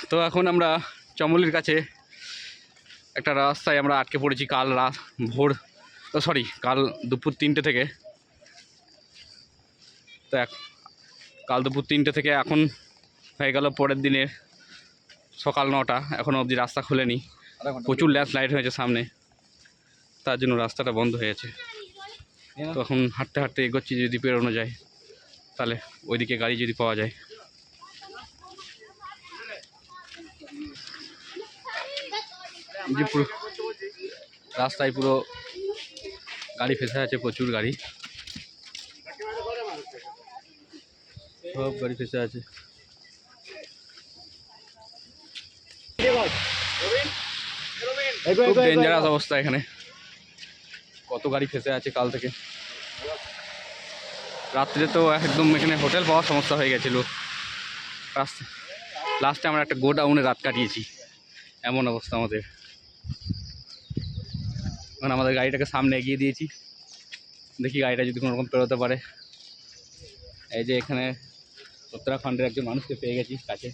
তো এখন আমরা চমলির কাছে একটা রাস্তায় আমরা আটকে পড়েছি কাল কাল দুপুর 3টে থেকে। তো কাল দুপুর 3টে থেকে এখন হয়ে গেল পরের দিনের সকাল 9টা, এখনও অবধি রাস্তা খুলেনি। প্রচুর ল্যান্ডস্লাইড হয়েছে সামনে, তার জন্য রাস্তাটা বন্ধ হয়েছে। তো এখন হাঁটতে হাঁটতে এগোচ্ছি, যদি পেরোনো যায় তাহলে ওইদিকে গাড়ি যদি পাওয়া যায়। যে পুরো রাস্তায় পুরো গাড়ি ফেসে আছে, প্রচুর গাড়ি, সব গাড়ি ফেসে আছে। খুব ডেঞ্জারাস অবস্থা এখানে, কত গাড়ি ফেসে আছে কাল থেকে। রাত্রে তো একদম এখানে হোটেল পাওয়ার সমস্যা হয়ে গেছিলো। লাস্টে আমরা একটা গোডাউনে রাত কাটিয়েছি, এমন অবস্থা আমাদের। এখন আমাদের গাড়িটাকে সামনে এগিয়ে দিয়েছি, দেখি গাড়িটা যদি কোনো রকম পেরোতে পারে। এই যে এখানে উত্তরাখণ্ডের একজন মানুষকে পেয়ে গেছি কাছে।